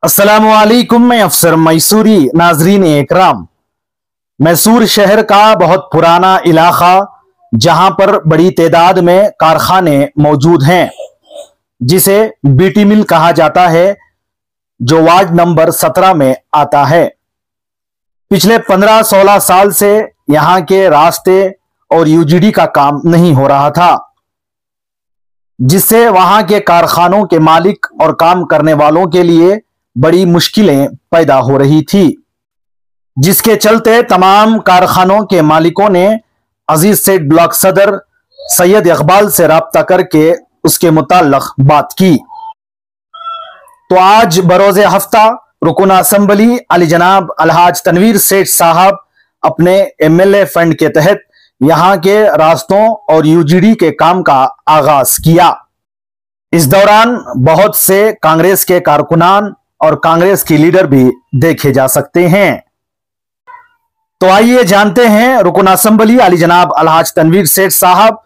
अस्सलामुअलैकुम। मैं अफसर मैसूरी। नाजरीन इकराम, मैसूर शहर का बहुत पुराना इलाका जहां पर बड़ी तादाद में कारखाने मौजूद हैं, जिसे बीटी मिल कहा जाता है, जो वार्ड नंबर 17 में आता है। पिछले 15-16 साल से यहां के रास्ते और यूजीडी का काम नहीं हो रहा था, जिससे वहां के कारखानों के मालिक और काम करने वालों के लिए बड़ी मुश्किलें पैदा हो रही थी, जिसके चलते तमाम कारखानों के मालिकों ने अजीज सेठ ब्लॉक सदर सैयद इकबाल से राब्ता करके उसके मुताल्लिक बात की। तो आज बरोज़े हफ्ता रुकन असम्बली अली जनाब अलहाज तनवीर सेठ साहब अपने MLA फंड के तहत यहां के रास्तों और यूजीडी के काम का आगाज किया। इस दौरान बहुत से कांग्रेस के कारकुनान और कांग्रेस की लीडर भी देखे जा सकते हैं। तो आइए जानते हैं रुकन असम्बली अली जनाब अलहाज तनवीर सेठ साहब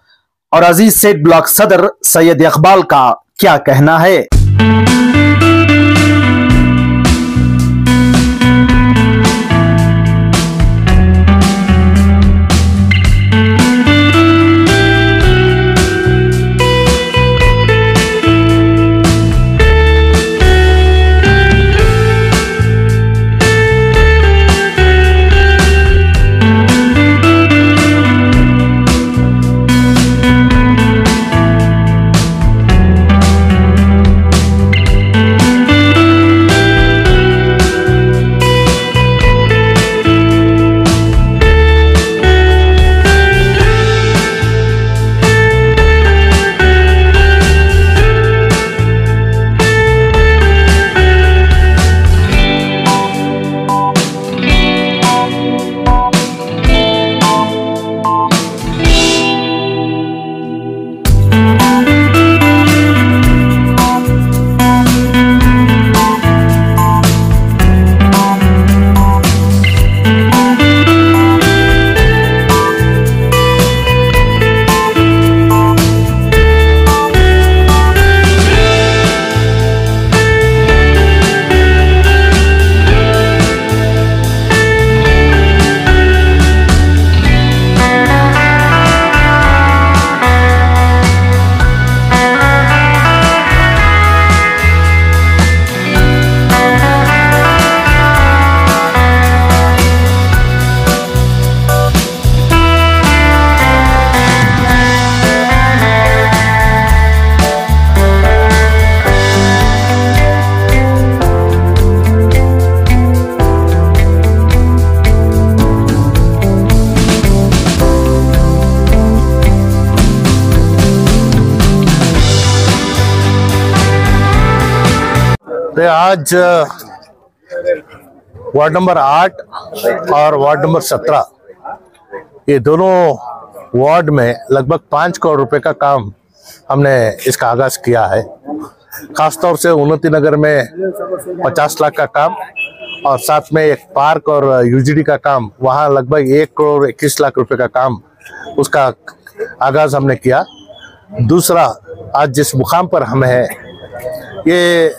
और अजीज सेठ ब्लॉक सदर सैयद इकबाल का क्या कहना है। आज वार्ड नंबर 8 और वार्ड नंबर 17 ये दोनों वार्ड में लगभग 5 करोड़ रुपए का काम हमने इसका आगाज किया है। खासतौर से उन्नति नगर में 50 लाख का काम और साथ में एक पार्क और यूजीडी का काम, वहाँ लगभग 1 करोड़ 21 लाख रुपए का काम, उसका आगाज हमने किया। दूसरा, आज जिस मुकाम पर हम हैं, ये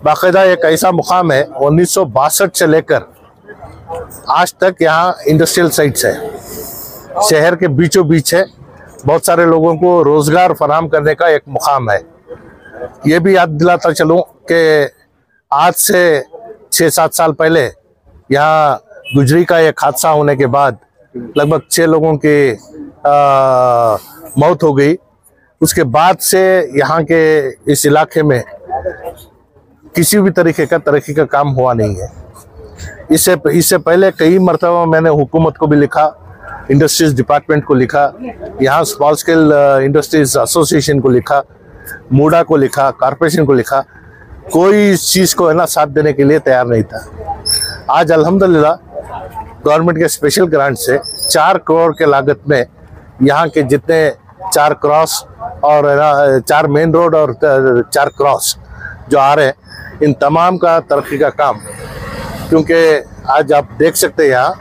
बाकायदा एक ऐसा मुकाम है 1962 से लेकर आज तक यहाँ इंडस्ट्रियल साइट्स है, शहर के बीचों बीच है, बहुत सारे लोगों को रोजगार फराहम करने का एक मुकाम है। ये भी याद दिलाता चलूँ कि आज से 6-7 साल पहले यहाँ गुजरी का एक हादसा होने के बाद लगभग 6 लोगों की मौत हो गई। उसके बाद से यहाँ के इस इलाके में किसी भी तरीके का तरक्की का काम हुआ नहीं है। इससे पहले कई मरतबा मैंने हुकूमत को भी लिखा, इंडस्ट्रीज डिपार्टमेंट को लिखा, यहाँ स्मॉल स्केल इंडस्ट्रीज एसोसिएशन को लिखा, मूडा को लिखा, कॉर्पोरेशन को लिखा, कोई इस चीज़ को है ना साथ देने के लिए तैयार नहीं था। आज अल्हम्दुलिल्लाह गवर्नमेंट के स्पेशल ग्रांट से 4 करोड़ के लागत में यहाँ के जितने 4 क्रॉस और 4 मेन रोड और 4 क्रॉस जो आ रहे हैं, इन तमाम का तरक्की का काम, क्योंकि आज आप देख सकते हैं यहाँ,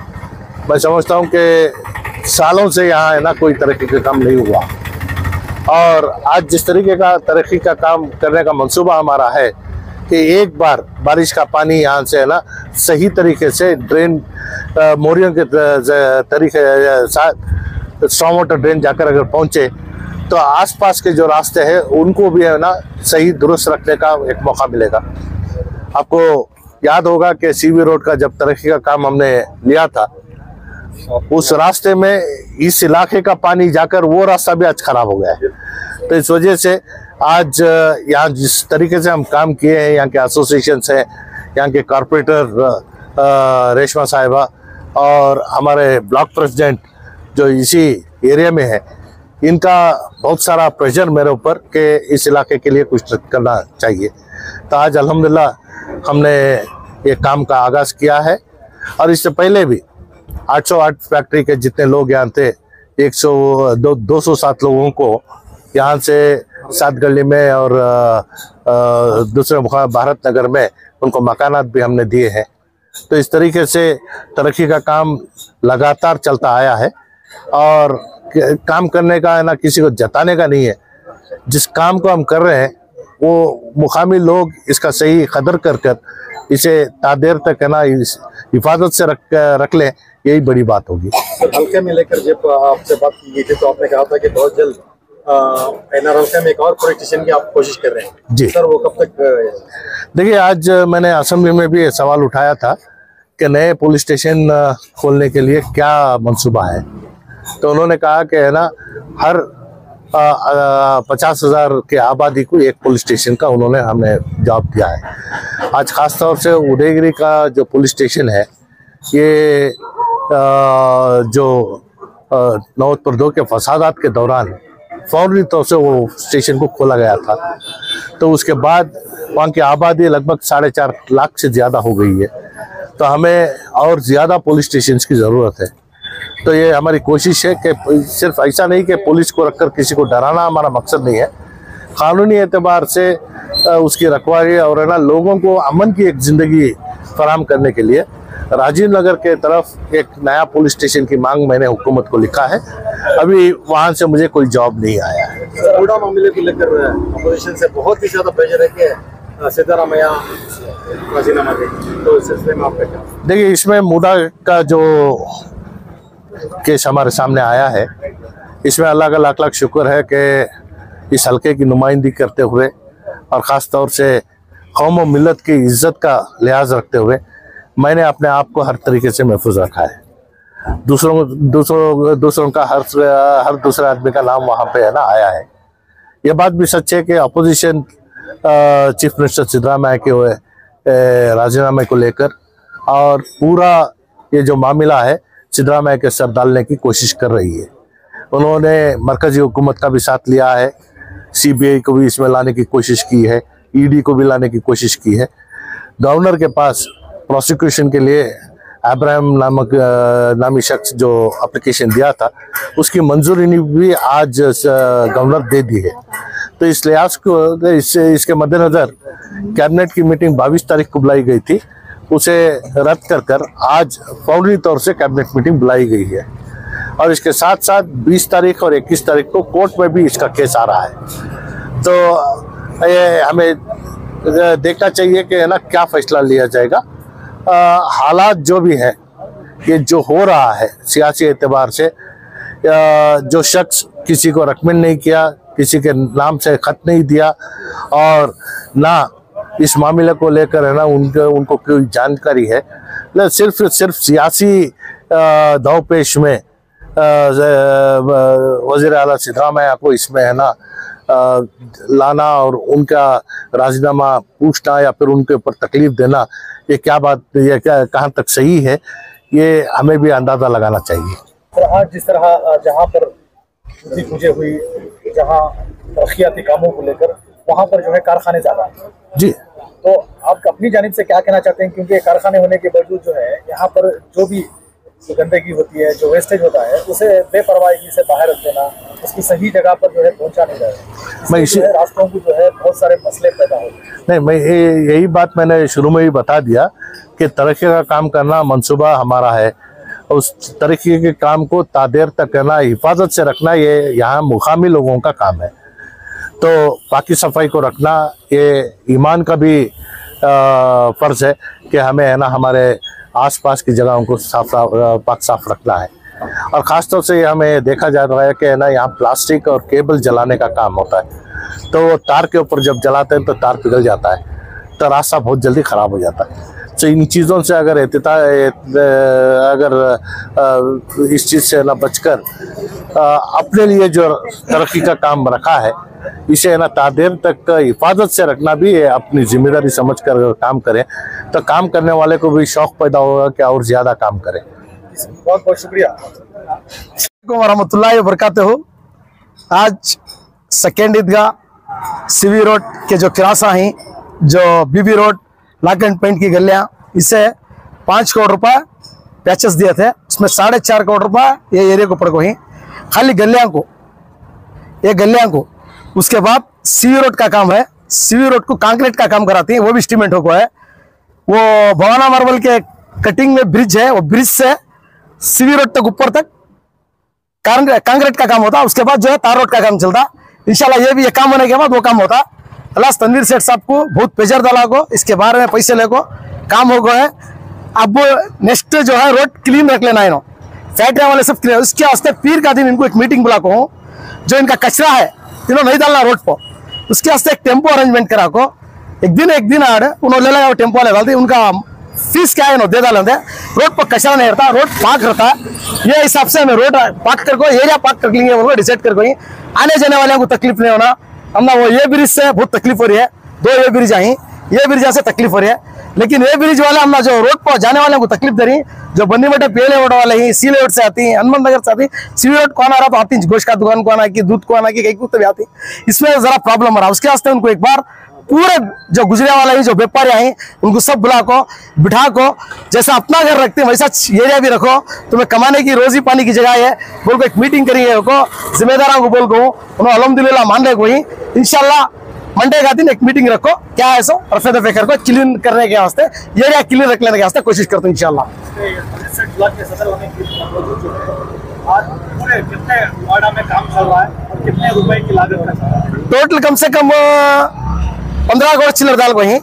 मैं समझता हूँ कि सालों से यहाँ है ना कोई तरक्की का काम नहीं हुआ। और आज जिस तरीके का तरक्की का काम करने का मंसूबा हमारा है, कि एक बार बारिश का पानी यहाँ से है ना सही तरीके से ड्रेन मोरियों के तरीके स्टॉर्म वाटर ड्रेन जाकर अगर पहुँचे तो आसपास के जो रास्ते हैं उनको भी है ना सही दुरुस्त रखने का एक मौका मिलेगा। आपको याद होगा कि सीबी रोड का जब तरक्की का काम हमने लिया था, उस रास्ते में इस इलाके का पानी जाकर वो रास्ता भी आज खराब हो गया है। तो इस वजह से आज यहाँ जिस तरीके से हम काम किए हैं, यहाँ के एसोसिएशन है, यहाँ के कॉरपोरेटर रेशमा साहिबा और हमारे ब्लॉक प्रेसिडेंट जो इसी एरिया में है, इनका बहुत सारा प्रेशर मेरे ऊपर कि इस इलाके के लिए कुछ करना चाहिए। तो आज अल्हम्दुलिल्लाह हमने ये काम का आगाज़ किया है। और इससे पहले भी 808 फैक्ट्री के जितने लोग यहाँ थे, 207 लोगों को यहाँ से सात गली में और दूसरे भारत नगर में उनको मकानात भी हमने दिए हैं। तो इस तरीके से तरक्की का काम लगातार चलता आया है और काम करने का है ना किसी को जताने का नहीं है। जिस काम को हम कर रहे हैं वो मुकामी लोग इसका सही कदर कर इसे तादेर तक है ना हिफाजत से रख लें, यही बड़ी बात होगी। हल्के में लेकर जब आपसे बात की गई थी तो आपने कहा था कि बहुत जल्द हल्के में एक और पुलिस स्टेशन की आप कोशिश कर रहे हैं जी सर, वो कब तक? देखिए, आज मैंने असेंबली में भी सवाल उठाया था कि नए पुलिस स्टेशन खोलने के लिए क्या मंसूबा है। तो उन्होंने कहा कि है ना हर 50,000 के आबादी को एक पुलिस स्टेशन का उन्होंने हमें जवाब दिया है। आज खास तौर से उदयगिरी का जो पुलिस स्टेशन है, ये जो नौबतपुर 2 के फसादात के दौरान फौरी तौर से वो स्टेशन को खोला गया था। तो उसके बाद वहाँ की आबादी लगभग 4.5 लाख से ज़्यादा हो गई है। तो हमें और ज़्यादा पुलिस स्टेशन की ज़रूरत है। तो ये हमारी कोशिश है कि सिर्फ ऐसा नहीं कि पुलिस को रखकर किसी को डराना हमारा मकसद नहीं है। कानूनी एतबार से उसकी रखवाली और है ना लोगों को अमन की एक ज़िंदगी फराहम करने के लिए राजीव नगर के तरफ एक नया पुलिस स्टेशन की मांग मैंने हुकूमत को लिखा है। अभी वहाँ से मुझे कोई जवाब नहीं आया है। बूढ़ा मामले को लेकर अपोजिशन से बहुत ही ज़्यादा प्रेशर है कि सिद्धारामैया राजीनामा दें, तो इस सिलसिले में आपका क्या? देखिए, इसमें मुडा का जो केस हमारे सामने आया है, इसमें अल्लाह का लाख लाख शुक्र है कि इस हल्के की नुमाइंदगी करते हुए और ख़ास तौर से कौम और मिलत की इज्जत का लिहाज रखते हुए मैंने अपने आप को हर तरीके से महफूज रखा है। दूसरों का हर दूसरे आदमी का नाम वहाँ पे है ना आया है। ये बात भी सच है कि अपोजिशन चीफ मिनिस्टर सिद्धरामैया के राजीनामे को लेकर और पूरा ये जो मामला है सिद्धरामैया के सर डालने की कोशिश कर रही है। उन्होंने मरकजी हुकूमत का भी साथ लिया है, CBI को भी इसमें लाने की कोशिश की है, ED को भी लाने की कोशिश की है। गवर्नर के पास प्रोसिक्यूशन के लिए अब्राहम नामी शख्स जो एप्लीकेशन दिया था, उसकी मंजूरी भी आज गवर्नर दे दी है। तो इस लिहाज को इसके मद्देनज़र कैबिनेट की मीटिंग 22 तारीख को बुलाई गई थी, उसे रद्द कर आज फौरी तौर से कैबिनेट मीटिंग बुलाई गई है। और इसके साथ साथ 20 तारीख और 21 तारीख को कोर्ट में भी इसका केस आ रहा है। तो ये हमें देखना चाहिए कि है ना क्या फैसला लिया जाएगा। हालात जो भी है, ये जो हो रहा है सियासी एतबार से, जो शख्स किसी को रिकमेंड नहीं किया, किसी के नाम से खत नहीं दिया और ना इस मामले को लेकर है ना उनको कोई जानकारी है, सिर्फ सियासी दावपेश में वज़ीर आला सिद्धरामैया को इसमें है ना लाना और उनका राजीनामा पूछना या फिर उनके ऊपर तकलीफ देना, ये क्या बात, ये क्या कहाँ तक सही है, ये हमें भी अंदाज़ा लगाना चाहिए। तो आज जिस तरह जहाँ पर पूजे हुई, जहाँ तरक्याती कामों को लेकर वहाँ पर जो है कारखाने ज़्यादा हैं जी, तो आप अपनी जानिब से क्या कहना चाहते हैं? क्योंकि कारखाने होने के बावजूद जो है यहाँ पर जो भी गंदगी होती है, जो वेस्टेज होता है, उसे बेपरवाही से बाहर रख देना, उसकी सही जगह पर जो है पहुँचा नहीं रहा। मैं इसी रास्तों को जो है बहुत सारे मसले पैदा होते हैं। नहीं, मैं यही बात मैंने शुरू में ही बता दिया कि तरक्की का काम करना मंसूबा हमारा है। उस तरक्की के काम को तादेर तक करना, हिफाजत से रखना, ये यहाँ मुकामी लोगों का काम है। तो बाकी सफाई को रखना ये ईमान का भी फर्ज है कि हमें है ना हमारे आसपास की जगहों को पाक साफ रखना है। और ख़ासतौर से हमें देखा जा रहा है कि है ना यहाँ प्लास्टिक और केबल जलाने का काम होता है, तो वो तार के ऊपर जब जलाते हैं तो तार पिघल जाता है, तो रास्ता बहुत जल्दी ख़राब हो जाता है। तो इन चीज़ों से अगर इस चीज़ से ना बचकर अपने लिए जो तरक्की का काम रखा है इसे ना तादेर तक हिफाजत से रखना भी है, अपनी जिम्मेदारी समझकर काम करें, तो काम करने वाले को भी शौक पैदा होगा कि और ज़्यादा काम करें। बहुत बहुत शुक्रिया। वरहमतुल्लाहि वबरकातुहू। आज सेकेंड ईदगाह सीवी रोड के जो किरासा हैं, जो बीबी रोड लॉक एंड पेंट की गलियां, इसे 5 करोड़ रुपए पैचेस दिए थे, उसमें 4.5 करोड़ रुपए ये एरिया को पड़ गई खाली गलियां को, ये गलियां को। उसके बाद सीवी रोड का काम है, सीवी रोड को कंक्रीट का काम कराती है, वो भी एस्टीमेट हो गया है। वो भवाना मार्बल के कटिंग में ब्रिज है, वो ब्रिज से सीवी रोड तक ऊपर तक कंक्रीट का काम होता। उसके बाद जो है तार रोड का काम चलता। इंशाल्लाह ये भी ये काम होने के बाद वो काम होता। अल्लाह तनवीर सेठ साहब को बहुत प्रेशर डाला को, इसके बारे में पैसे ले को काम हो गए है। अब नेक्स्ट जो है रोड क्लीन रख लेना है, फैक्ट्री वाले सब क्लीन। उसके वास्ते पीर का दिन इनको एक मीटिंग बुला को, जो इनका कचरा है इन्होंने नहीं डालना रोड पर, उसके वास्ते एक टेम्पो अरेंजमेंट करा को। एक दिन आड़ उन्होंने ले लगा टेम्पो वाले डालते, उनका फीस क्या है दे डालते। रोड पर कचरा नहीं रहता, रोड पाक रहता है। ये हिसाब से हमें रोड पाक कर एरिया पाक कर लेंगे, वो डिसाइड कर कोई आने जाने वाले को तकलीफ नहीं होना। हमने वो ये ब्रिज से बहुत तकलीफ हो रही है, 2 ये ब्रिज आई, ये ब्रिज से तकलीफ हो रही है, लेकिन ये ब्रिज वाले हमने जो रोड पर जाने वाले को तकलीफ दे रही, जो बन्नी बटे पीले रोड वाले ही सी लेआउट से आती है, हनुमान नगर से आती, सीवी रोड को आना रहा तो आती, गोश्त का दुकान को आना की, दूध को आना की, कहीं कुछ भी आती, इसमें जरा प्रॉब्लम हो रहा। उसके वास्ते उनको एक बार पूरे जो गुजरे वाला ही जो व्यापारी आई उनको सब बुला को बिठा को, जैसा अपना घर रखते हैं वैसा एरिया भी रखो, तुम्हें कमाने की रोजी पानी की जगह है बोल को एक मीटिंग करिए को, जिम्मेदारों को बोल को उन्होंने अल्हम्दुलिल्लाह मान ले कोई। इंशाल्लाह मंडे का दिन एक मीटिंग रखो, क्या है सो रफे दफे कर को क्लीन करने के वास्ते, एरिया क्लीन रख लेने के वास्ते कोशिश करते हैं इंशाल्लाह। आज पूरे कितने वार्डा में काम चल रहा है और कितने रुपए की लागत है? टोटल कम से कम 15 करोड़ चिल्लर डाल को ही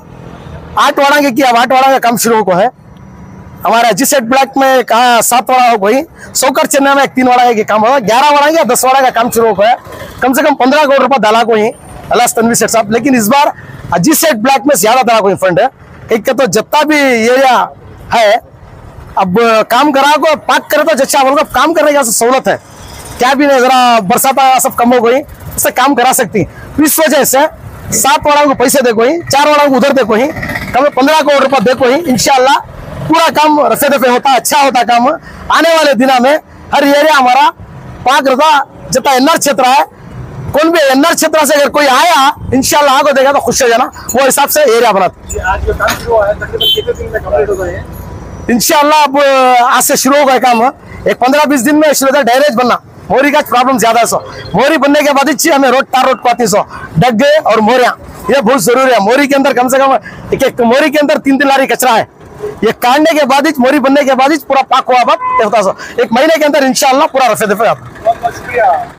8 वाड़ा के किया, 8 वाड़ा का काम शुरू को है। हमारा जिस सेट ब्लॉक में कहा 7 वाड़ा हो गई, सोकर चेन्नई में 3 वाड़ा के काम होगा, 11 वाड़ा या 10 वाड़ा का काम शुरू हो है। कम से कम 15 करोड़ रुपया डाला को ही अल्लाह तनवीर सेठ साहब। लेकिन इस बार जिस सेट ब्लॉक में ज्यादा डाला कोई फंड है, एक तो जितना भी एरिया है अब काम करा को पाक करे तो जच्चा बोल काम करने का सहूलत है, क्या भी नहीं, जरा बरसात सब कम हो गई उससे काम करा सकती। इस वजह से 7 वाड़ा को पैसे देखो ही, 4 वाड़ा को उधर देखो ही, कम 15 करोड़ रुपया देखो ही। इंशाल्लाह पूरा काम रफे दफे होता, अच्छा होता काम। आने वाले दिनों में हर एरिया हमारा पाक रहता। जितना एनआर क्षेत्र है, कौन भी एनआर क्षेत्र से अगर कोई आया इंशाल्लाह आगे देगा तो खुश हो जाना, वो हिसाब से एरिया बनाते। आज जो काम शुरू हुआ है तकरीबन कितने दिन में कंप्लीट हो गए हैं? इंशाल्लाह अब आज से शुरू हो गया काम, एक 15-20 दिन में शुरू होता है। ड्रेनेज बनना, मोरी का प्रॉब्लम ज्यादा है, सो मोरी बनने के बाद ही हमें रोड तार रोड पाती, सो डग्गे और मोरियां ये बहुत जरूरी है। मोरी के अंदर कम से कम एक मोरी के अंदर 3 लारी कचरा है, ये काटने के बाद ही मोरी बनने के बाद ही पूरा पाक हुआ, एक महीने के अंदर इंशाल्लाह पूरा रफे दफे आता। बहुत शुक्रिया।